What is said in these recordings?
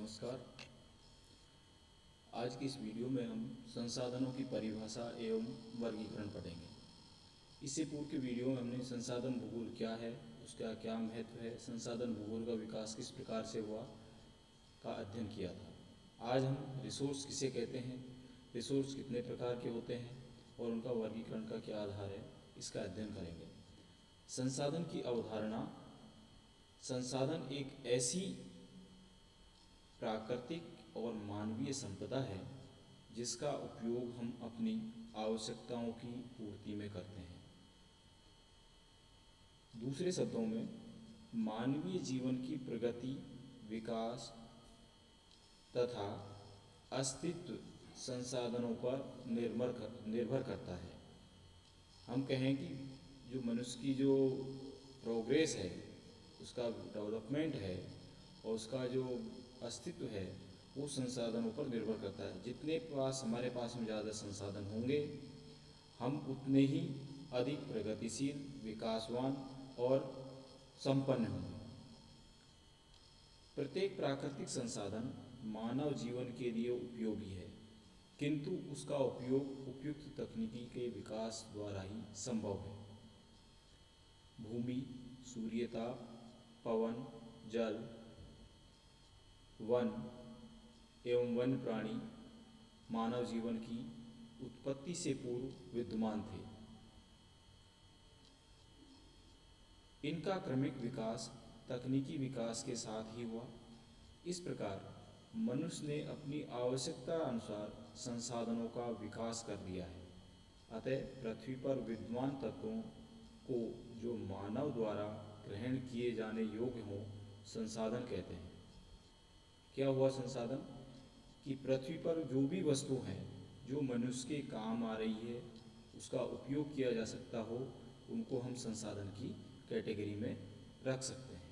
नमस्कार। आज की इस वीडियो में हम संसाधनों की परिभाषा एवं वर्गीकरण पढ़ेंगे। इससे पूर्व के वीडियो में हमने संसाधन भूगोल क्या है, उसका क्या महत्व है, संसाधन भूगोल का विकास किस प्रकार से हुआ का अध्ययन किया था। आज हम रिसोर्स किसे कहते हैं, रिसोर्स कितने प्रकार के होते हैं और उनका वर्गीकरण का क्या आधार है, इसका अध्ययन करेंगे। संसाधन की अवधारणा। संसाधन एक ऐसी प्राकृतिक और मानवीय संपदा है जिसका उपयोग हम अपनी आवश्यकताओं की पूर्ति में करते हैं। दूसरे शब्दों में, मानवीय जीवन की प्रगति, विकास तथा अस्तित्व संसाधनों पर निर्भर करता है। हम कहें कि जो मनुष्य की जो प्रोग्रेस है, उसका डेवलपमेंट है और उसका जो अस्तित्व है वो संसाधनों पर निर्भर करता है। जितने हमारे पास में ज़्यादा संसाधन होंगे, हम उतने ही अधिक प्रगतिशील, विकासवान और संपन्न होंगे। प्रत्येक प्राकृतिक संसाधन मानव जीवन के लिए उपयोगी है, किंतु उसका उपयोग उपयुक्त तकनीकी के विकास द्वारा ही संभव है। भूमि, सूर्यताप, पवन, जल, वन एवं वन्य प्राणी मानव जीवन की उत्पत्ति से पूर्व विद्यमान थे। इनका क्रमिक विकास तकनीकी विकास के साथ ही हुआ। इस प्रकार मनुष्य ने अपनी आवश्यकता अनुसार संसाधनों का विकास कर दिया है। अतः पृथ्वी पर विद्यमान तत्वों को जो मानव द्वारा ग्रहण किए जाने योग्य हों, संसाधन कहते हैं। क्या हुआ संसाधन? कि पृथ्वी पर जो भी वस्तु हैं जो मनुष्य के काम आ रही है, उसका उपयोग किया जा सकता हो, उनको हम संसाधन की कैटेगरी में रख सकते हैं।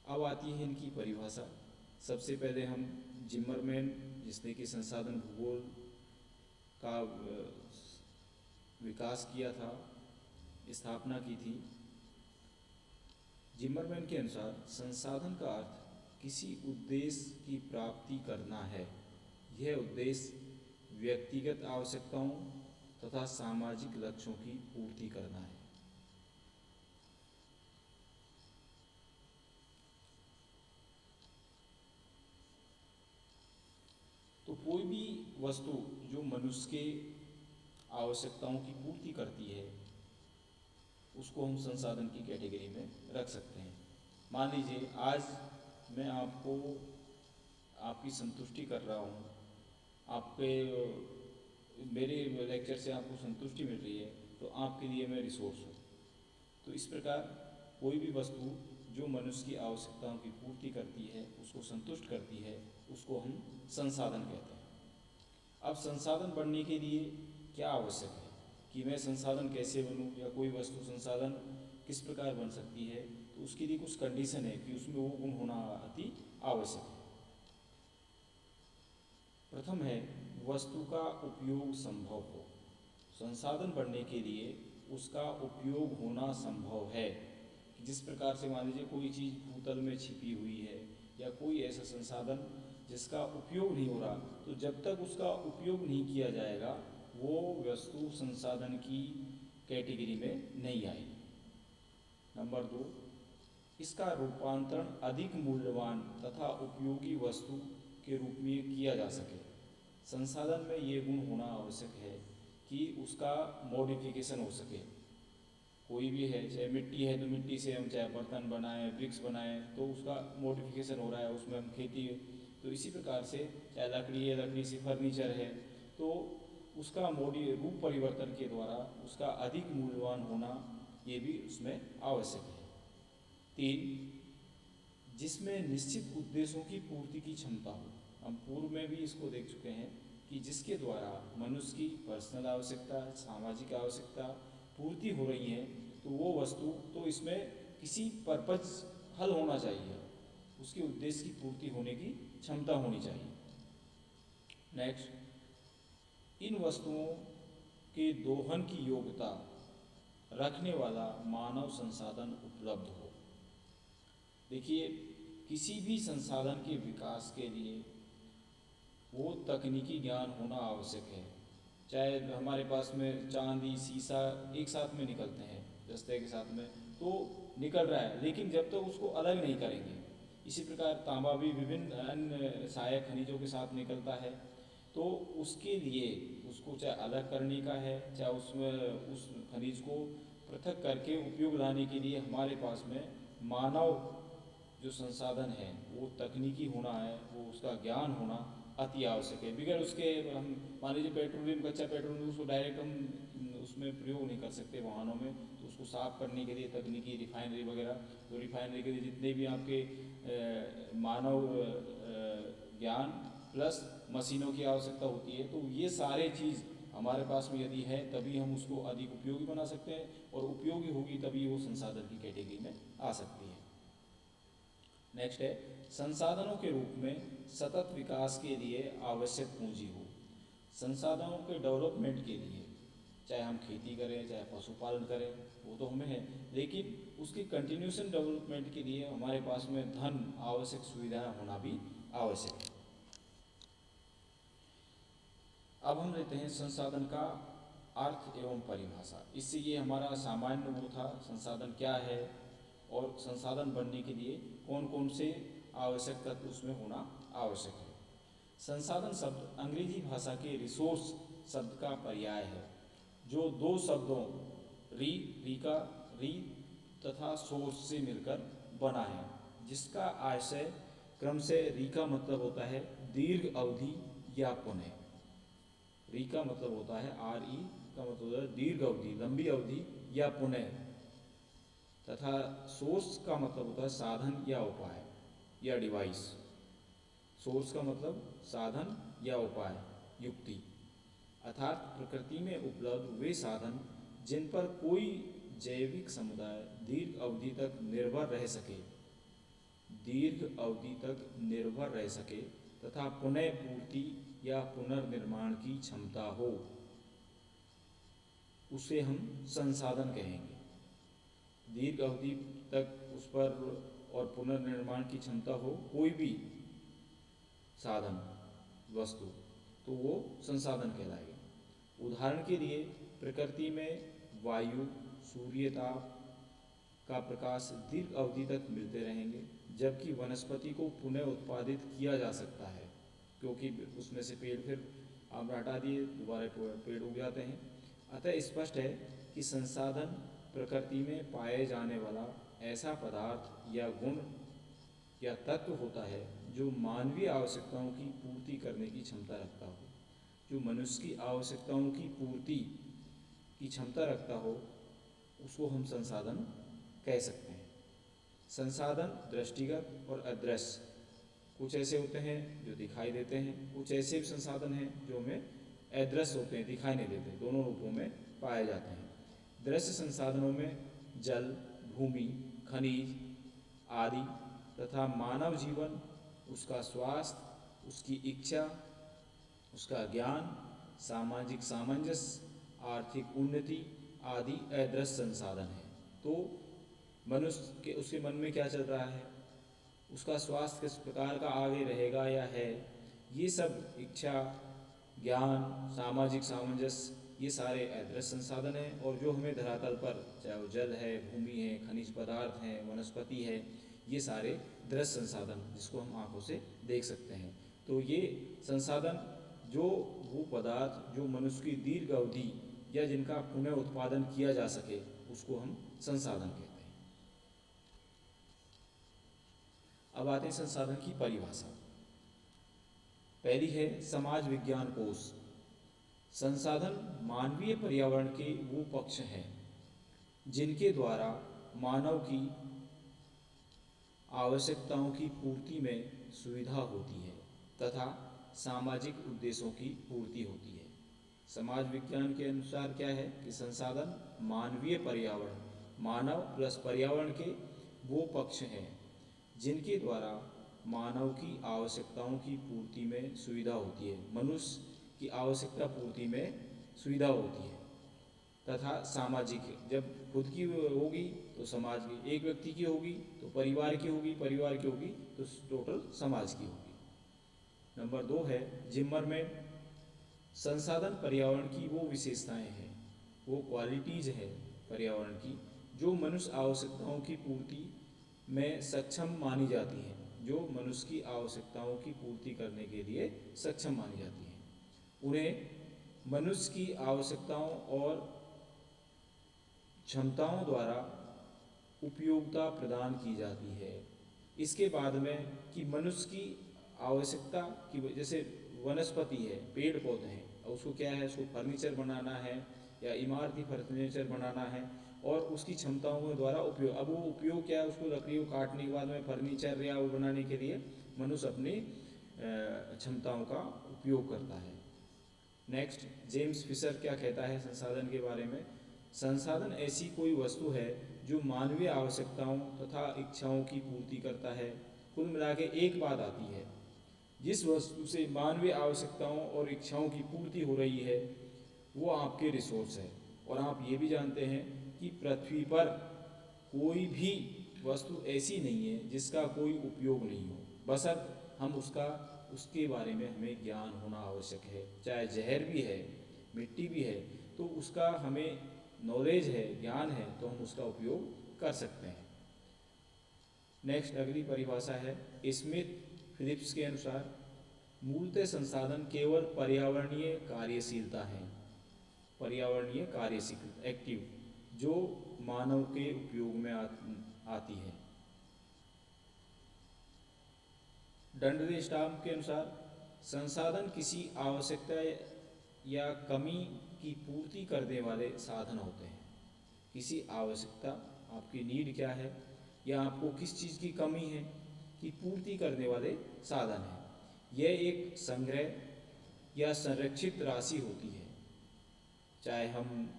अब आती है इनकी परिभाषा। सबसे पहले हम जिमरमैन, जिसने कि संसाधन भूगोल का विकास किया था, स्थापना की थी। जिमरमैन के अनुसार संसाधन का अर्थ किसी उद्देश्य की प्राप्ति करना है। यह उद्देश्य व्यक्तिगत आवश्यकताओं तथा सामाजिक लक्ष्यों की पूर्ति करना है। तो कोई भी वस्तु जो मनुष्य के आवश्यकताओं की पूर्ति करती है, उसको हम संसाधन की कैटेगरी में रख सकते हैं। मान लीजिए आज मैं आपको आपकी संतुष्टि कर रहा हूँ, आपके मेरे लेक्चर से आपको संतुष्टि मिल रही है, तो आपके लिए मैं रिसोर्स हूँ। तो इस प्रकार कोई भी वस्तु जो मनुष्य की आवश्यकताओं की पूर्ति करती है, उसको संतुष्ट करती है, उसको हम संसाधन कहते हैं। अब संसाधन बनने के लिए क्या आवश्यक है कि मैं संसाधन कैसे बनूं, या कोई वस्तु संसाधन किस प्रकार बन सकती है, तो उसके लिए कुछ कंडीशन है कि उसमें वो गुण होना अति आवश्यक है। प्रथम है, वस्तु का उपयोग संभव हो। संसाधन बनने के लिए उसका उपयोग होना संभव है। जिस प्रकार से मान लीजिए कोई चीज़ भूतल में छिपी हुई है, या कोई ऐसा संसाधन जिसका उपयोग नहीं हो रहा, तो जब तक उसका उपयोग नहीं किया जाएगा वो वस्तु संसाधन की कैटेगरी में नहीं आएगी। नंबर 2, इसका रूपांतरण अधिक मूल्यवान तथा उपयोगी वस्तु के रूप में किया जा सके। संसाधन में ये गुण होना आवश्यक है कि उसका मॉडिफिकेशन हो सके। कोई भी है, चाहे मिट्टी है तो मिट्टी से हम चाहे बर्तन बनाएं, ब्रिक्स बनाएं, तो उसका मॉडिफिकेशन हो रहा है, उसमें हम खेती। तो इसी प्रकार से चाहे लकड़ी है, लकड़ी से फर्नीचर है, तो उसका रूप परिवर्तन के द्वारा उसका अधिक मूल्यवान होना ये भी उसमें आवश्यक है। 3, जिसमें निश्चित उद्देश्यों की पूर्ति की क्षमता हो। हम पूर्व में भी इसको देख चुके हैं कि जिसके द्वारा मनुष्य की पर्सनल आवश्यकता, सामाजिक आवश्यकता पूर्ति हो रही है, तो वो वस्तु तो इसमें किसी पर्पज हल होना चाहिए, उसके उद्देश्य की पूर्ति होने की क्षमता होनी चाहिए। नेक्स्ट, इन वस्तुओं के दोहन की योग्यता रखने वाला मानव संसाधन उपलब्ध हो। देखिए, किसी भी संसाधन के विकास के लिए वो तकनीकी ज्ञान होना आवश्यक है। चाहे हमारे पास में चांदी शीशा एक साथ में निकलते हैं जस्ते के साथ में, तो निकल रहा है, लेकिन जब तक तो उसको अलग नहीं करेंगे, इसी प्रकार तांबा भी विभिन्न अन्य सहायक खनिजों के साथ निकलता है, तो उसके लिए उसको चाहे अलग करने का है, चाहे उसमें उस खनिज को पृथक करके उपयोग लाने के लिए हमारे पास में मानव जो संसाधन है वो तकनीकी होना है, वो उसका ज्ञान होना अति आवश्यक है। बगैर उसके हम मान लीजिए पेट्रोलियम, कच्चा पेट्रोलियम, उसको डायरेक्ट हम उसमें प्रयोग नहीं कर सकते वाहनों में, तो उसको साफ करने के लिए तकनीकी रिफाइनरी वगैरह, तो रिफाइनरी के लिए जितने भी आपके मानव ज्ञान प्लस मशीनों की आवश्यकता होती है, तो ये सारे चीज़ हमारे पास में यदि है तभी हम उसको अधिक उपयोगी बना सकते हैं, और उपयोगी होगी तभी वो संसाधन की कैटेगरी में आ सकती है। नेक्स्ट है संसाधनों के रूप में सतत विकास के लिए आवश्यक पूंजी हो। संसाधनों के डेवलपमेंट के लिए, चाहे हम खेती करें चाहे पशुपालन करें, वो तो हमें है, लेकिन उसकी कंटिन्यूशन डेवलपमेंट के लिए हमारे पास में धन, आवश्यक सुविधाएं होना भी आवश्यक है। अब हम लेते हैं संसाधन का अर्थ एवं परिभाषा। इससे ये हमारा सामान्य वो था संसाधन क्या है और संसाधन बनने के लिए कौन कौन से आवश्यक तत्व उसमें होना आवश्यक है। संसाधन शब्द अंग्रेजी भाषा के रिसोर्स शब्द का पर्याय है, जो दो शब्दों री तथा सोर्स से मिलकर बना है, जिसका आशय क्रम से री का मतलब होता है दीर्घ अवधि या पुनः, री का मतलब होता है RE का मतलब होता है दीर्घ अवधि, लंबी अवधि या पुनः, तथा सोर्स का मतलब होता है साधन या उपाय या डिवाइस। सोर्स का मतलब साधन या उपाय, युक्ति, अर्थात प्रकृति में उपलब्ध वे साधन जिन पर कोई जैविक समुदाय दीर्घ अवधि तक निर्भर रह सके तथा पुनः पूर्ति या पुनर्निर्माण की क्षमता हो, उसे हम संसाधन कहेंगे। दीर्घ अवधि तक उस पर और पुनर्निर्माण की क्षमता हो कोई भी साधन वस्तु, तो वो संसाधन कहलाएगा। उदाहरण के लिए प्रकृति में वायु, सूर्य ताप का प्रकाश दीर्घ अवधि तक मिलते रहेंगे, जबकि वनस्पति को पुनः उत्पादित किया जा सकता है, क्योंकि उसमें से पेड़ फिर आपने हटा दिए दोबारा पेड़ उग जाते हैं। अतः स्पष्ट है कि संसाधन प्रकृति में पाए जाने वाला ऐसा पदार्थ या गुण या तत्व होता है जो मानवीय आवश्यकताओं की पूर्ति करने की क्षमता रखता हो। जो मनुष्य की आवश्यकताओं की पूर्ति की क्षमता रखता हो उसको हम संसाधन कह सकते हैं। संसाधन दृष्टिगत और अदृश्य कुछ ऐसे होते हैं जो दिखाई देते हैं, कुछ ऐसे भी संसाधन हैं जो हमें अदृश्य होते हैं, दिखाई नहीं देते, दोनों रूपों में पाए जाते हैं। दृश्य संसाधनों में जल, भूमि, खनिज आदि तथा मानव जीवन, उसका स्वास्थ्य, उसकी इच्छा, उसका ज्ञान, सामाजिक सामंजस्य, आर्थिक उन्नति आदि अदृश्य संसाधन हैं। तो मनुष्य के उसके मन में क्या चल रहा है, उसका स्वास्थ्य किस प्रकार का आगे रहेगा या है, ये सब इच्छा, ज्ञान, सामाजिक सामंजस्य, ये सारे अदृश्य संसाधन हैं। और जो हमें धरातल पर, चाहे वो जल है, भूमि है, खनिज पदार्थ हैं, वनस्पति है, ये सारे दृश्य संसाधन जिसको हम आंखों से देख सकते हैं। तो ये संसाधन जो वो पदार्थ जो मनुष्य की दीर्घ अवधि या जिनका पुनः उत्पादन किया जा सके उसको हम संसाधन कहते हैं। अब आते हैं संसाधन की परिभाषा। पहली है समाज विज्ञान कोश। संसाधन मानवीय पर्यावरण के वो पक्ष हैं जिनके द्वारा मानव की आवश्यकताओं की पूर्ति में सुविधा होती है तथा सामाजिक उद्देश्यों की पूर्ति होती है। समाज विज्ञान के अनुसार क्या है कि संसाधन मानवीय पर्यावरण, मानव प्लस पर्यावरण के वो पक्ष हैं जिनके द्वारा मानव की आवश्यकताओं की पूर्ति में सुविधा होती है, मनुष्य की आवश्यकता पूर्ति में सुविधा होती है। तथा सामाजिक। जब खुद की होगी तो समाज की, एक व्यक्ति की होगी तो परिवार की होगी, परिवार की होगी तो टोटल समाज की होगी। नंबर 2 है जिम्मरमैन, संसाधन पर्यावरण की वो विशेषताएं हैं, वो क्वालिटीज है पर्यावरण की जो मनुष्य आवश्यकताओं की पूर्ति में सक्षम मानी जाती हैं, जो मनुष्य की आवश्यकताओं की पूर्ति करने के लिए सक्षम मानी जाती हैं। उन्हें मनुष्य की आवश्यकताओं और क्षमताओं द्वारा उपयोगिता प्रदान की जाती है। इसके बाद में कि मनुष्य की आवश्यकता की जैसे वनस्पति है, पेड़ पौधे हैं, और उसको क्या है, उसको फर्नीचर बनाना है या इमारती फर्नीचर बनाना है, और उसकी क्षमताओं के द्वारा उपयोग। अब वो उपयोग क्या है, उसको लकड़ी को काटने के बाद में फर्नीचर या वो बनाने के लिए मनुष्य अपनी क्षमताओं का उपयोग करता है। नेक्स्ट, जेम्स फिशर क्या कहता है संसाधन के बारे में? संसाधन ऐसी कोई वस्तु है जो मानवीय आवश्यकताओं तथा इच्छाओं की पूर्ति करता है। कुल मिला के एक बात आती है, जिस वस्तु से मानवीय आवश्यकताओं और इच्छाओं की पूर्ति हो रही है वो आपके रिसोर्स है। और आप ये भी जानते हैं कि पृथ्वी पर कोई भी वस्तु ऐसी नहीं है जिसका कोई उपयोग नहीं हो, बशर्ते हम उसके बारे में हमें ज्ञान होना आवश्यक है। चाहे जहर भी है, मिट्टी भी है, तो उसका हमें नॉलेज है, ज्ञान है, तो हम उसका उपयोग कर सकते हैं। नेक्स्ट, अगली परिभाषा है स्मिथ फिलिप्स के अनुसार मूलतः संसाधन केवल पर्यावरणीय कार्यशीलता है, पर्यावरणीय कार्यशील एक्टिव, जो मानव के उपयोग में आती है। डंडलेस्टाम के अनुसार संसाधन किसी आवश्यकता या कमी की पूर्ति करने वाले साधन होते हैं। किसी आवश्यकता, आपकी नीड क्या है या आपको किस चीज़ की कमी है की पूर्ति करने वाले साधन हैं। यह एक संग्रह या संरक्षित राशि होती है। चाहे हम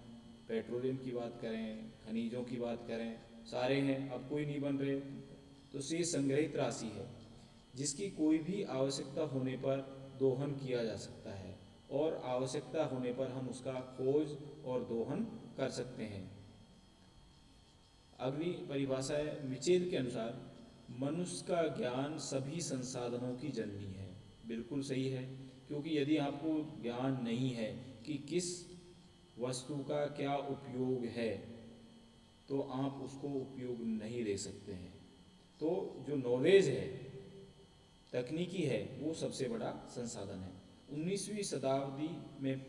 पेट्रोलियम की बात करें, खनिजों की बात करें, सारे हैं, अब कोई नहीं बन रहे, तो ये संग्रहित राशि है जिसकी कोई भी आवश्यकता होने पर दोहन किया जा सकता है, और आवश्यकता होने पर हम उसका खोज और दोहन कर सकते हैं। अगली परिभाषा है मिचेल के अनुसार मनुष्य का ज्ञान सभी संसाधनों की जननी है। बिल्कुल सही है, क्योंकि यदि आपको ज्ञान नहीं है कि किस वस्तु का क्या उपयोग है तो आप उसको उपयोग नहीं ले सकते हैं। तो जो नॉलेज है, तकनीकी है, वो सबसे बड़ा संसाधन है। 19वीं शताब्दी में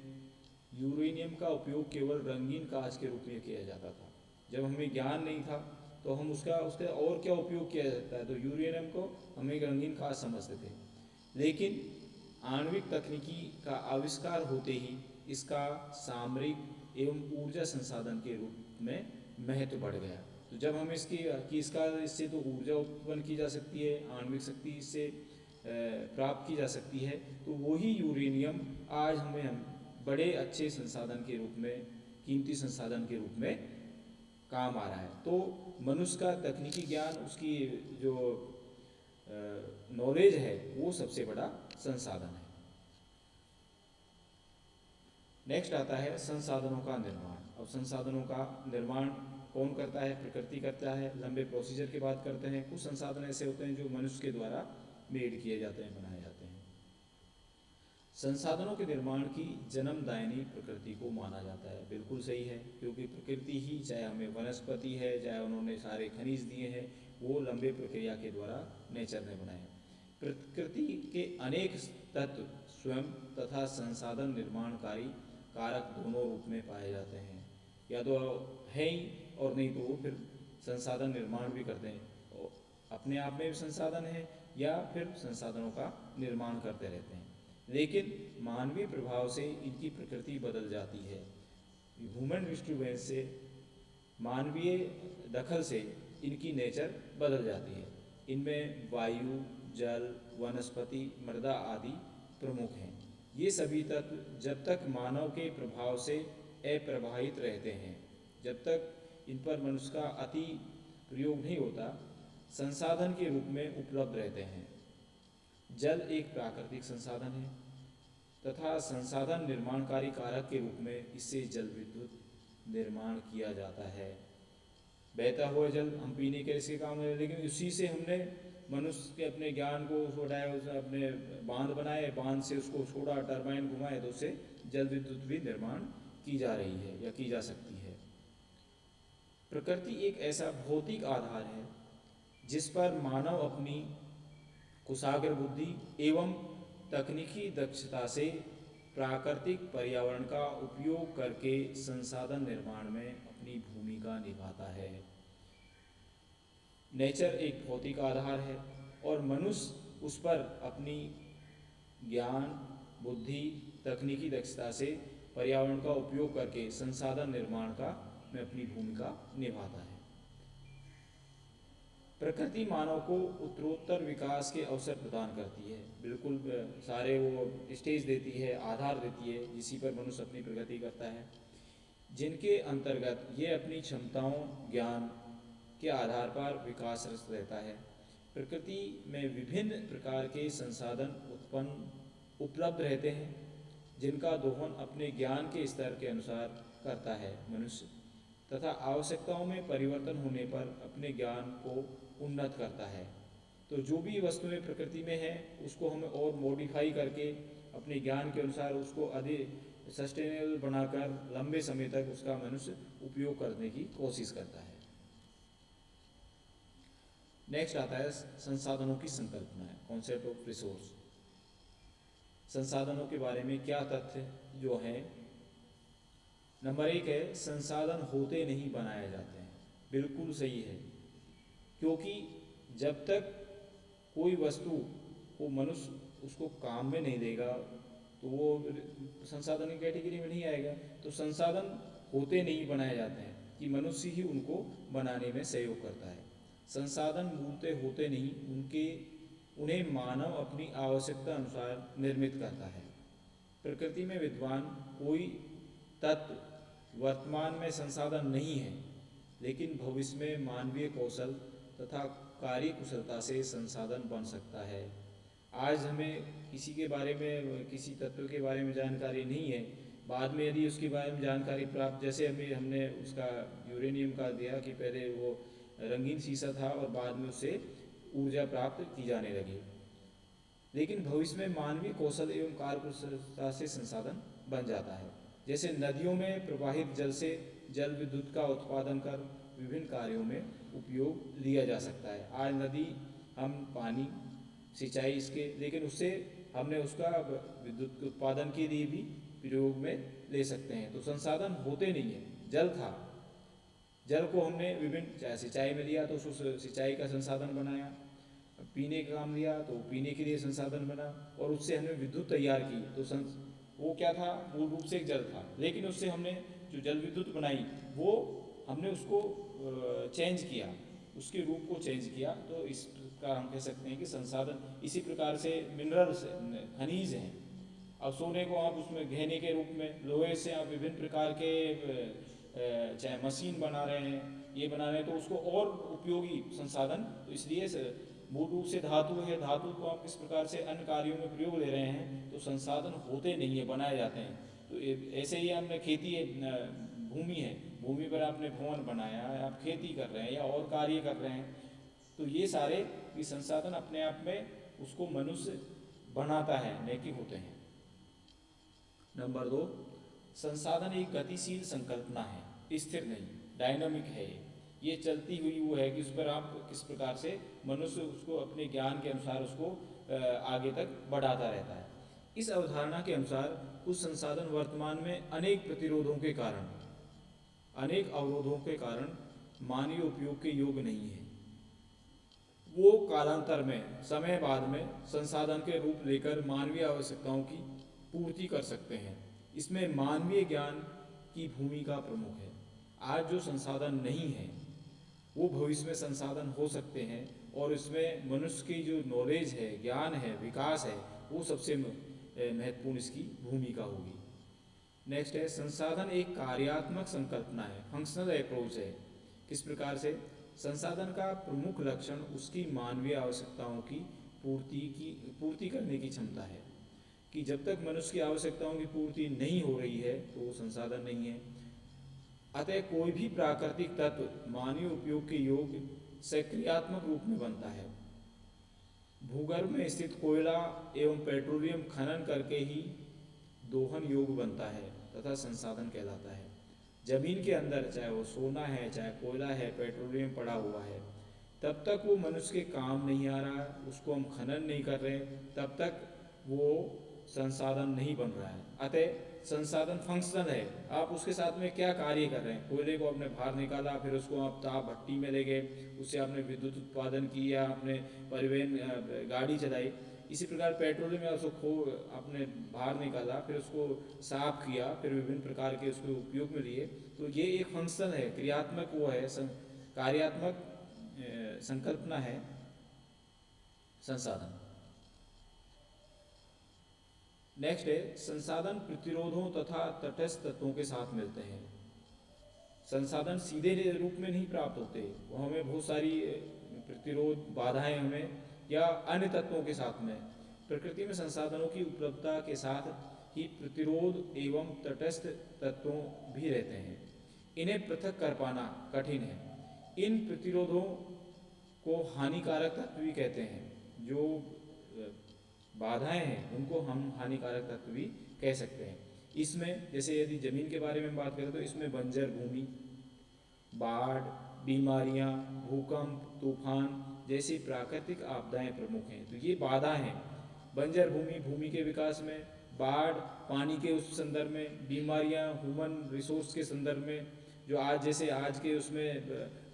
यूरेनियम का उपयोग केवल रंगीन कांच के रूप में किया जाता था। जब हमें ज्ञान नहीं था तो हम उसका और क्या उपयोग किया जाता है, तो यूरेनियम को हम एक रंगीन कांच समझते थे। लेकिन आणविक तकनीकी का आविष्कार होते ही इसका सामरिक एवं ऊर्जा संसाधन के रूप में महत्व बढ़ गया। तो जब हम इससे तो ऊर्जा उत्पन्न की जा सकती है, आणविक शक्ति इससे प्राप्त की जा सकती है, तो वही यूरेनियम आज हम बड़े अच्छे संसाधन के रूप में, कीमती संसाधन के रूप में काम आ रहा है। तो मनुष्य का तकनीकी ज्ञान, उसकी जो नॉलेज है, वो सबसे बड़ा संसाधन है। नेक्स्ट आता है संसाधनों का निर्माण। अब संसाधनों का निर्माण कौन करता है? प्रकृति करता है। लंबे प्रोसीजर की बात करते हैं। कुछ संसाधन ऐसे होते हैं जो मनुष्य के द्वारा मेड किए जाते हैं, बनाए जाते हैं। संसाधनों के निर्माण की जन्मदायिनी प्रकृति को माना जाता है। बिल्कुल सही है, क्योंकि प्रकृति ही, चाहे हमें वनस्पति है, चाहे उन्होंने सारे खनिज दिए हैं, वो लंबे प्रक्रिया के द्वारा नेचर ने बनाए। प्रकृति के अनेक तत्व स्वयं तथा संसाधन निर्माणकारी कारक दोनों रूप में पाए जाते हैं। या तो है ही, और नहीं तो वो फिर संसाधन निर्माण भी करते हैं, और अपने आप में भी संसाधन है, या फिर संसाधनों का निर्माण करते रहते हैं। लेकिन मानवीय प्रभाव से इनकी प्रकृति बदल जाती है। ह्यूमन डिस्टर्बेंस से, मानवीय दखल से इनकी नेचर बदल जाती है। इनमें वायु, जल, वनस्पति, मृदा आदि प्रमुख हैं। ये सभी तत्व जब तक मानव के प्रभाव से अप्रभावित रहते हैं, जब तक इन पर मनुष्य का अति प्रयोग नहीं होता, संसाधन के रूप में उपलब्ध रहते हैं। जल एक प्राकृतिक संसाधन है, तथा संसाधन निर्माणकारी कारक के रूप में इससे जल विद्युत निर्माण किया जाता है। बहता हुआ जल हम पीने के इसके काम में, लेकिन उसी से हमने मनुष्य के अपने ज्ञान को छोड़ाया, उसने अपने बांध बनाए, बांध से उसको छोड़ा, टरबाइन घुमाए, तो उससे जल विद्युत भी निर्माण की जा रही है या की जा सकती है। प्रकृति एक ऐसा भौतिक आधार है जिस पर मानव अपनी कुशाग्र बुद्धि एवं तकनीकी दक्षता से प्राकृतिक पर्यावरण का उपयोग करके संसाधन निर्माण में अपनी भूमिका निभाता है। नेचर एक भौतिक आधार है और मनुष्य उस पर अपनी ज्ञान, बुद्धि, तकनीकी दक्षता से पर्यावरण का उपयोग करके संसाधन निर्माण का में अपनी भूमिका निभाता है। प्रकृति मानव को उत्तरोत्तर विकास के अवसर प्रदान करती है, बिल्कुल सारे वो स्टेज देती है, आधार देती है, इसी पर मनुष्य अपनी प्रगति करता है, जिनके अंतर्गत ये अपनी क्षमताओं, ज्ञान के आधार पर विकासरत रहता है। प्रकृति में विभिन्न प्रकार के संसाधन उपलब्ध रहते हैं, जिनका दोहन अपने ज्ञान के स्तर के अनुसार करता है मनुष्य, तथा आवश्यकताओं में परिवर्तन होने पर अपने ज्ञान को उन्नत करता है। तो जो भी वस्तुएं प्रकृति में है उसको हमें और मॉडिफाई करके अपने ज्ञान के अनुसार उसको अधिक सस्टेनेबल बनाकर लंबे समय तक उसका मनुष्य उपयोग करने की कोशिश करता है। नेक्स्ट आता है संसाधनों की संकल्पना है, कॉन्सेप्ट ऑफ रिसोर्स। संसाधनों के बारे में क्या तथ्य जो है, नंबर 1 है संसाधन होते नहीं बनाए जाते हैं। बिल्कुल सही है, क्योंकि जब तक कोई वस्तु को मनुष्य उसको काम में नहीं देगा तो वो संसाधन की कैटेगरी में नहीं आएगा। तो संसाधन होते नहीं बनाए जाते हैं कि मनुष्य ही उनको बनाने में सहयोग करता है। संसाधन मूलतः होते नहीं, उन्हें मानव अपनी आवश्यकता अनुसार निर्मित करता है। प्रकृति में विद्वान कोई तत्व वर्तमान में संसाधन नहीं है, लेकिन भविष्य में मानवीय कौशल तथा कार्य कुशलता से संसाधन बन सकता है। आज हमें किसी के बारे में, किसी तत्व के बारे में जानकारी नहीं है, बाद में यदि उसके बारे में जानकारी प्राप्त, जैसे हमने उसका यूरेनियम का दिया कि पहले वो रंगीन शीशा था और बाद में उससे ऊर्जा प्राप्त की जाने लगी, लेकिन भविष्य में मानवीय कौशल एवं कार्य कुशलता से संसाधन बन जाता है। जैसे नदियों में प्रवाहित जल से जल विद्युत का उत्पादन कर विभिन्न कार्यों में उपयोग लिया जा सकता है। आज नदी हम पानी सिंचाई इसके, लेकिन उससे हमने उसका विद्युत के उत्पादन के लिए भी प्रयोग में ले सकते हैं। तो संसाधन होते नहीं है, जल था, जल को हमने विभिन्न चाहे सिंचाई में लिया तो उस सिंचाई का संसाधन बनाया, पीने का काम लिया तो पीने के लिए संसाधन बना, और उससे हमने विद्युत तैयार की तो वो क्या था, मूल रूप से एक जल था, लेकिन उससे हमने जो जल विद्युत बनाई वो हमने उसको चेंज किया, उसके रूप को चेंज किया। तो इस प्रकार हम कह सकते हैं कि संसाधन इसी प्रकार से मिनरल्स खनिज हैं। अब सोने को आप उसमें गहने के रूप में, लोहे से आप विभिन्न प्रकार के चाहे मशीन बना रहे हैं, ये बना रहे हैं, तो उसको और उपयोगी संसाधन, तो इसलिए मूल रूप से धातु है, धातु को आप किस प्रकार से अन्य कार्यों में प्रयोग ले रहे हैं, तो संसाधन होते नहीं है, बनाए जाते हैं। तो ऐसे ही हमने खेती है, भूमि है, भूमि पर आपने भवन बनाया, आप खेती कर रहे हैं या और कार्य कर रहे हैं, तो ये सारे ये संसाधन अपने आप में उसको मनुष्य बनाता है, न कि होते हैं। नंबर 2, संसाधन एक गतिशील संकल्पना है, स्थिर नहीं, डायनामिक है। ये चलती हुई वो है कि उस पर आप किस प्रकार से मनुष्य उसको अपने ज्ञान के अनुसार उसको आगे तक बढ़ाता रहता है। इस अवधारणा के अनुसार कुछ संसाधन वर्तमान में अनेक प्रतिरोधों के कारण, अनेक अवरोधों के कारण मानवीय उपयोग के योग्य नहीं है। वो कालांतर में, समय बाद में संसाधन के रूप लेकर मानवीय आवश्यकताओं की पूर्ति कर सकते हैं। इसमें मानवीय ज्ञान की भूमिका प्रमुख है। आज जो संसाधन नहीं है वो भविष्य में संसाधन हो सकते हैं, और इसमें मनुष्य की जो नॉलेज है, ज्ञान है, विकास है, वो सबसे महत्वपूर्ण इसकी भूमिका होगी। नेक्स्ट है संसाधन एक कार्यात्मक संकल्पना है, फंक्शनल अप्रोच है। किस प्रकार से, संसाधन का प्रमुख लक्षण उसकी मानवीय आवश्यकताओं की पूर्ति करने की क्षमता है, कि जब तक मनुष्य की आवश्यकताओं की पूर्ति नहीं हो रही है तो वो संसाधन नहीं है। अतः कोई भी प्राकृतिक तत्व मानवीय उपयोग के योग्य से क्रियात्मक रूप में बनता है। भूगर्भ में स्थित कोयला एवं पेट्रोलियम खनन करके ही दोहन योग्य बनता है तथा संसाधन कहलाता है। जमीन के अंदर चाहे वो सोना है, चाहे कोयला है, पेट्रोलियम पड़ा हुआ है, तब तक वो मनुष्य के काम नहीं आ रहा है, उसको हम खनन नहीं कर रहे, तब तक वो संसाधन नहीं बन रहा है। अतः संसाधन फंक्शनल है, आप उसके साथ में क्या कार्य कर रहे हैं। कोयले को आपने बाहर निकाला, फिर उसको आप ताप भट्टी में ले गए, उससे आपने विद्युत उत्पादन किया, आपने परिवहन गाड़ी चलाई। इसी प्रकार पेट्रोलियम में उसको आपने बाहर निकाला, फिर उसको साफ किया, फिर विभिन्न प्रकार के उसके उपयोग में लिए। तो ये एक फंक्शन है, क्रियात्मक वो है, कार्यात्मक संकल्पना है संसाधन। नेक्स्ट है संसाधन प्रतिरोधों तथा तटस्थ तत्वों के साथ मिलते हैं। संसाधन सीधे रूप में नहीं प्राप्त होते, वो हमें बहुत सारी प्रतिरोध बाधाएं हमें या अन्य तत्वों के साथ में। प्रकृति में संसाधनों की उपलब्धता के साथ ही प्रतिरोध एवं तटस्थ तत्वों भी रहते हैं। इन्हें पृथक कर पाना कठिन है। इन प्रतिरोधों को हानिकारक तत्व भी कहते हैं। जो बाधाएं हैं उनको हम हानिकारक तत्व भी कह सकते हैं। इसमें जैसे यदि जमीन के बारे में बात करें तो इसमें बंजर भूमि, बाढ़, बीमारियां, भूकंप, तूफान जैसी प्राकृतिक आपदाएं प्रमुख हैं। तो ये बाधा हैं। बंजर भूमि भूमि के विकास में, बाढ़ पानी के उस संदर्भ में, बीमारियां ह्यूमन रिसोर्स के संदर्भ में, जो आज जैसे आज के उसमें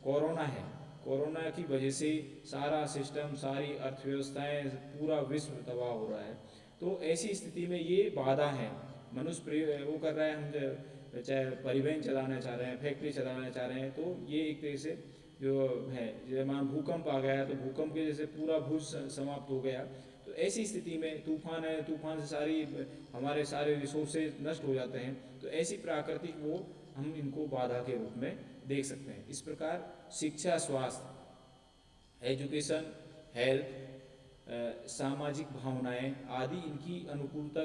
कोरोना है, कोरोना की वजह से सारा सिस्टम, सारी अर्थव्यवस्थाएं, पूरा विश्व तबाह हो रहा है। तो ऐसी स्थिति में ये बाधा है। मनुष्य वो कर रहा है, हम चाहे परिवहन चलाना चाह रहे हैं, फैक्ट्री चलाना चाह रहे हैं, तो ये एक तरह से जो है, जैसे मान भूकंप आ गया तो भूकंप के जैसे पूरा भूज समाप्त हो गया। तो ऐसी स्थिति में तूफान है, तूफान से सारी हमारे सारे रिसोर्सेज नष्ट हो जाते हैं। तो ऐसी प्राकृतिक वो हम इनको बाधा के रूप में देख सकते हैं। इस प्रकार शिक्षा, स्वास्थ्य, एजुकेशन, हेल्थ, सामाजिक भावनाएं आदि इनकी अनुकूलता।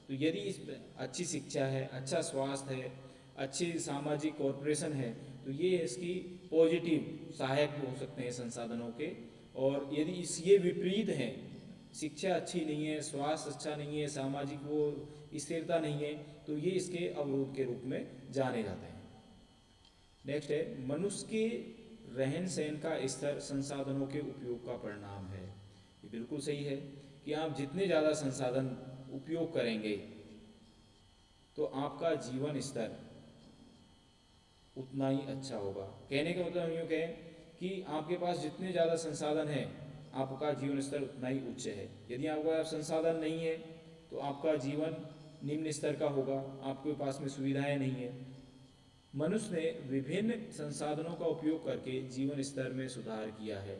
तो यदि इस अच्छी शिक्षा है, अच्छा स्वास्थ्य है, अच्छी सामाजिक कॉर्पोरेशन है, तो ये इसकी पॉजिटिव सहायक हो सकते हैं संसाधनों के। और यदि इस ये विपरीत हैं, शिक्षा अच्छी नहीं है, स्वास्थ्य अच्छा नहीं है, सामाजिक वो स्थिरता नहीं है, तो ये इसके अवरोध के रूप में जाने जाते हैं। नेक्स्ट है मनुष्य के रहन सहन का स्तर संसाधनों के उपयोग का परिणाम है। ये बिल्कुल सही है कि आप जितने ज़्यादा संसाधन उपयोग करेंगे तो आपका जीवन स्तर उतना ही अच्छा होगा। कहने का मतलब हम यूँ कहें कि आपके पास जितने ज़्यादा संसाधन हैं, आपका जीवन स्तर उतना ही उच्च है। यदि आपके पास संसाधन नहीं है तो आपका जीवन निम्न स्तर का होगा, आपके पास में सुविधाएं नहीं है। मनुष्य ने विभिन्न संसाधनों का उपयोग करके जीवन स्तर में सुधार किया है।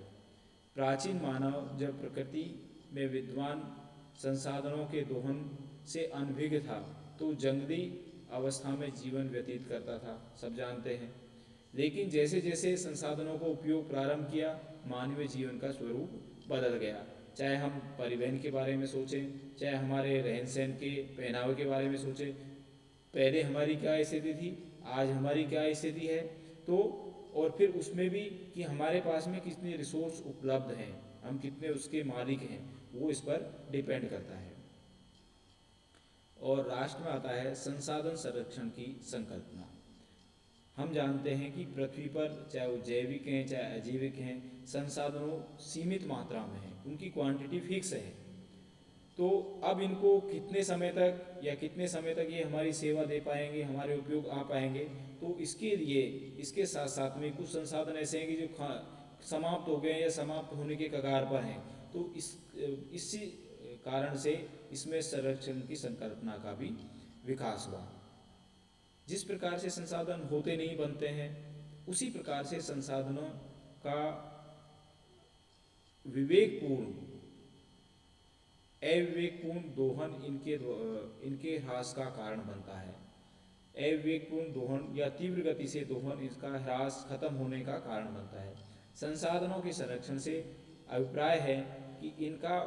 प्राचीन मानव जब प्रकृति में विद्वान संसाधनों के दोहन से अनभिज्ञ था तो जंगली अवस्था में जीवन व्यतीत करता था, सब जानते हैं। लेकिन जैसे जैसे संसाधनों को उपयोग प्रारंभ किया, मानवीय जीवन का स्वरूप बदल गया। चाहे हम परिवहन के बारे में सोचें, चाहे हमारे रहन सहन के पहनावे के बारे में सोचें, पहले हमारी क्या स्थिति थी, आज हमारी क्या स्थिति है। तो और फिर उसमें भी कि हमारे पास में कितने रिसोर्स उपलब्ध हैं, हम कितने उसके मालिक हैं, वो इस पर डिपेंड करता है। और राष्ट्र में आता है संसाधन संरक्षण की संकल्पना। हम जानते हैं कि पृथ्वी पर चाहे वो जैविक हैं चाहे अजैविक हैं, संसाधनों सीमित मात्रा में हैं, उनकी क्वांटिटी फिक्स है। तो अब इनको कितने समय तक या कितने समय तक ये हमारी सेवा दे पाएंगे, हमारे उपयोग आ पाएंगे, तो इसके लिए इसके साथ साथ में कुछ संसाधन ऐसे हैं कि जो समाप्त हो गए हैं या समाप्त होने के कगार पर हैं। तो इसी कारण से इसमें संरक्षण की संकल्पना का भी विकास हुआ। जिस प्रकार से संसाधन होते नहीं बनते हैं, उसी प्रकार से संसाधनों का विवेकपूर्ण अविवेकपूर्ण दोहन इनके ह्रास का कारण बनता है। अविवेकपूर्ण दोहन या तीव्र गति से दोहन इसका ह्रास खत्म होने का कारण बनता है। संसाधनों के संरक्षण से अभिप्राय है कि इनका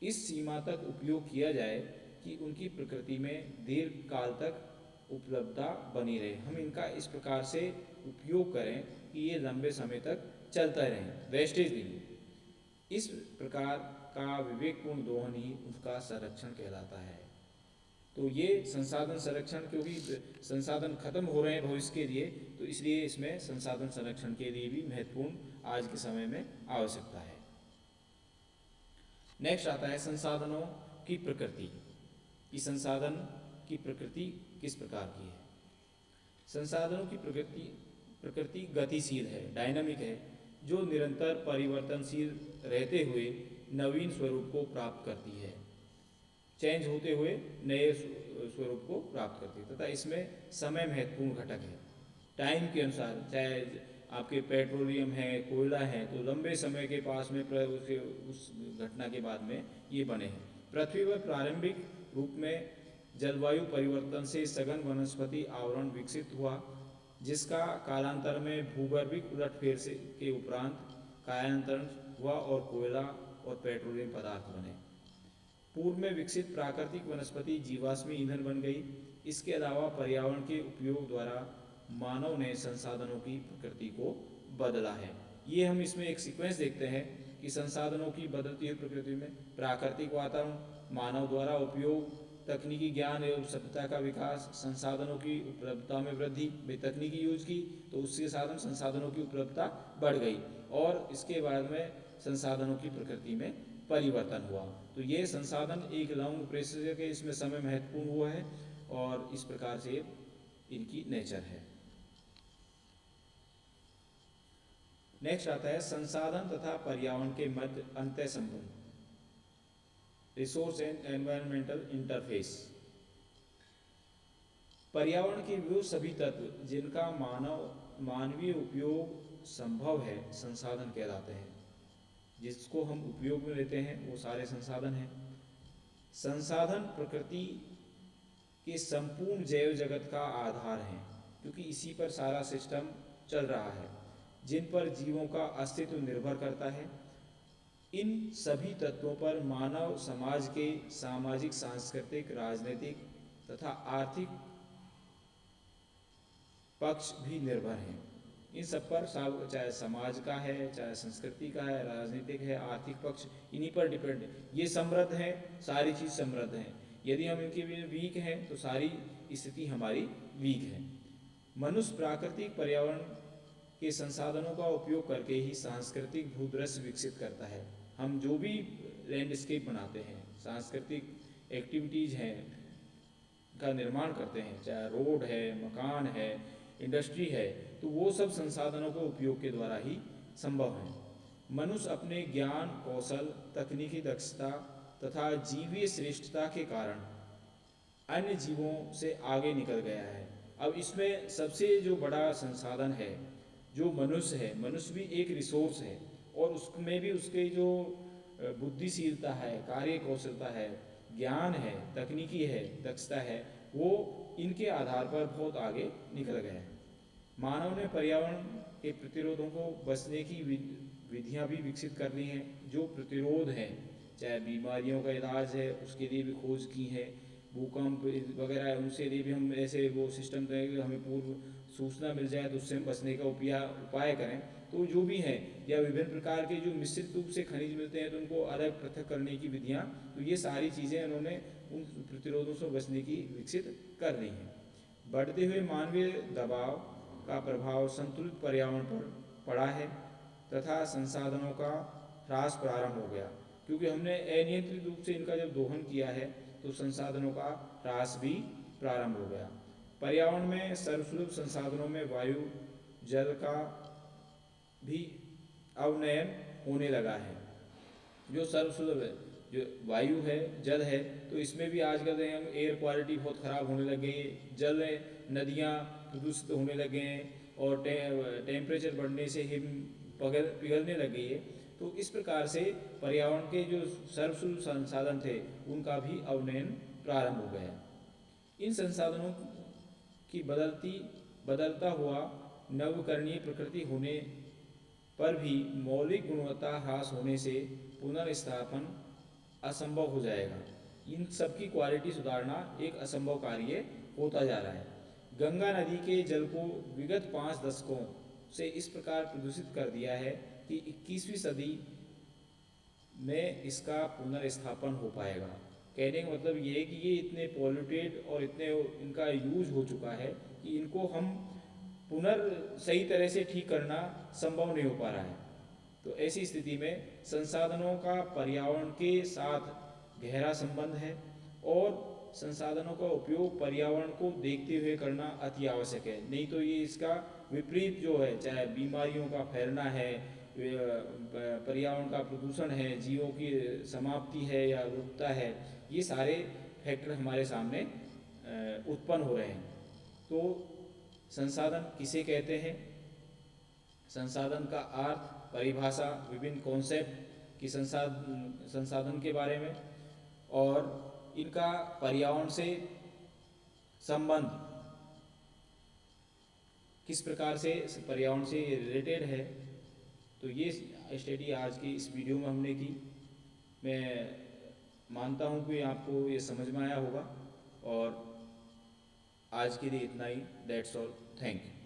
इस सीमा तक उपयोग किया जाए कि उनकी प्रकृति में दीर्घ काल तक उपलब्धता बनी रहे, हम इनका इस प्रकार से उपयोग करें कि ये लंबे समय तक चलता रहे, वेस्टेज नहीं। इस प्रकार का विवेकपूर्ण दोहन ही उसका संरक्षण कहलाता है। तो ये संसाधन संरक्षण, क्योंकि संसाधन खत्म हो रहे हैं भविष्य के लिए, तो इसलिए इसमें संसाधन संरक्षण के लिए भी महत्वपूर्ण आज के समय में आवश्यकता है। नेक्स्ट आता है संसाधनों की प्रकृति, कि संसाधन की प्रकृति किस प्रकार की है। संसाधनों की प्रकृति गतिशील है, डायनामिक है, जो निरंतर परिवर्तनशील रहते हुए नवीन स्वरूप को प्राप्त करती है, चेंज होते हुए नए स्वरूप को प्राप्त करती है, तथा इसमें समय महत्वपूर्ण घटक है। टाइम के अनुसार, चाहे आपके पेट्रोलियम है, कोयला है, तो लंबे समय के पास में उस घटना के बाद में ये बने हैं। पृथ्वी पर प्रारंभिक रूप में जलवायु परिवर्तन से सघन वनस्पति आवरण विकसित हुआ, जिसका कालांतर में भूगर्भिक उलटफेर से के उपरांत कायांतरण हुआ और कोयला और पेट्रोलियम पदार्थ बने। पूर्व में विकसित प्राकृतिक वनस्पति जीवाश्मी ईंधन बन गई। इसके अलावा पर्यावरण के उपयोग द्वारा मानव ने संसाधनों की प्रकृति को बदला है। ये हम इसमें एक सीक्वेंस देखते हैं कि संसाधनों की बदलती हुई प्रकृति में प्राकृतिक वातावरण, मानव द्वारा उपयोग, तकनीकी ज्ञान एवं सभ्यता का विकास, संसाधनों की उपलब्धता में वृद्धि, तकनीकी यूज की तो उसके साथ संसाधनों की उपलब्धता बढ़ गई, और इसके बाद में संसाधनों की प्रकृति में परिवर्तन हुआ। तो ये संसाधन एक लॉन्ग प्रोसेस के, इसमें समय महत्वपूर्ण हुआ है, और इस प्रकार से इनकी नेचर है। नेक्स्ट आता है संसाधन तथा पर्यावरण के मध्य अंतः संबंध, रिसोर्स एंड एनवायरमेंटल इंटरफेस। पर्यावरण के वो सभी तत्व जिनका मानवीय उपयोग संभव है संसाधन कहलाते हैं। जिसको हम उपयोग में लेते हैं वो सारे संसाधन हैं। संसाधन प्रकृति के संपूर्ण जैव जगत का आधार है, क्योंकि इसी पर सारा सिस्टम चल रहा है, जिन पर जीवों का अस्तित्व निर्भर करता है। इन सभी तत्वों पर मानव समाज के सामाजिक, सांस्कृतिक, राजनीतिक तथा आर्थिक पक्ष भी निर्भर हैं। इन सब पर, चाहे समाज का है, चाहे संस्कृति का है, राजनीतिक है, आर्थिक पक्ष, इन्हीं पर डिपेंड है। ये समृद्ध है, सारी चीज़ समृद्ध है। यदि हम इनके लिए वीक हैं तो सारी स्थिति हमारी वीक है। मनुष्य प्राकृतिक पर्यावरण के संसाधनों का उपयोग करके ही सांस्कृतिक भूदृश्य विकसित करता है। हम जो भी लैंडस्केप बनाते हैं, सांस्कृतिक एक्टिविटीज़ हैं का निर्माण करते हैं, चाहे रोड है, मकान है, इंडस्ट्री है, तो वो सब संसाधनों के उपयोग के द्वारा ही संभव है। मनुष्य अपने ज्ञान, कौशल, तकनीकी दक्षता तथा जीवीय श्रेष्ठता के कारण अन्य जीवों से आगे निकल गया है। अब इसमें सबसे जो बड़ा संसाधन है जो मनुष्य है, मनुष्य भी एक रिसोर्स है, और उसमें भी उसके जो बुद्धिशीलता है, कार्य कौशलता है, ज्ञान है, तकनीकी है, दक्षता है, वो इनके आधार पर बहुत आगे निकल गया है। मानव ने पर्यावरण के प्रतिरोधों को बचने की विधियां भी विकसित कर ली हैं। जो प्रतिरोध हैं, चाहे बीमारियों का इलाज है उसके लिए भी खोज की है, भूकंप वगैरह है उनसे लिए भी हम ऐसे वो सिस्टम करें कि हमें पूर्व सूचना मिल जाए तो उससे हम बचने का उपाय करें। तो जो भी है, या विभिन्न प्रकार के जो मिश्रित रूप से खनिज मिलते हैं तो उनको अलग पृथक करने की विधियाँ, तो ये सारी चीज़ें उन्होंने उन प्रतिरोधों से बचने की विकसित कर ली हैं। बढ़ते हुए मानवीय दबाव का प्रभाव संतुलित पर्यावरण पर पड़ा है तथा संसाधनों का ह्रास प्रारंभ हो गया, क्योंकि हमने अनियंत्रित रूप से इनका जब दोहन किया है तो संसाधनों का ह्रास भी प्रारंभ हो गया। पर्यावरण में सर्वसुलभ संसाधनों में वायु, जल का भी अवनयन होने लगा है। जो सर्वसुलभ है, जो वायु है, जल है, तो इसमें भी आजकल हम एयर क्वालिटी बहुत ख़राब होने लग गई है। जल है, नदियाँ प्रदूषित होने लगे हैं, और टेम्परेचर बढ़ने से हिम पिघलने लग गई है। तो इस प्रकार से पर्यावरण के जो सर्वसुलभ संसाधन थे उनका भी अवनयन प्रारंभ हो गया। इन संसाधनों की बदलता हुआ नवकरणीय प्रकृति होने पर भी मौलिक गुणवत्ता ह्रास होने से पुनर्स्थापन असंभव हो जाएगा। इन सब की क्वालिटी सुधारना एक असंभव कार्य होता जा रहा है। गंगा नदी के जल को विगत 5 दशकों से इस प्रकार प्रदूषित कर दिया है कि 21वीं सदी में इसका पुनर्स्थापन हो पाएगा। कहने का मतलब ये है कि ये इतने पॉल्यूटेड और इतने इनका यूज हो चुका है कि इनको हम सही तरह से ठीक करना संभव नहीं हो पा रहा है। तो ऐसी स्थिति में संसाधनों का पर्यावरण के साथ गहरा संबंध है और संसाधनों का उपयोग पर्यावरण को देखते हुए करना अति आवश्यक है। नहीं तो ये इसका विपरीत जो है, चाहे बीमारियों का फैलना है, पर्यावरण का प्रदूषण है, जीवों की समाप्ति है या रुकता है, ये सारे फैक्टर हमारे सामने उत्पन्न हो रहे हैं। तो संसाधन किसे कहते हैं, संसाधन का अर्थ, परिभाषा, विभिन्न कॉन्सेप्ट की संसाधन के बारे में और इनका पर्यावरण से संबंध किस प्रकार से पर्यावरण से रिलेटेड है। तो ये स्टडी आज की इस वीडियो में हमने की। मैं मानता हूँ कि आपको ये समझ में आया होगा और आज के लिए इतना ही। That's all, thank you.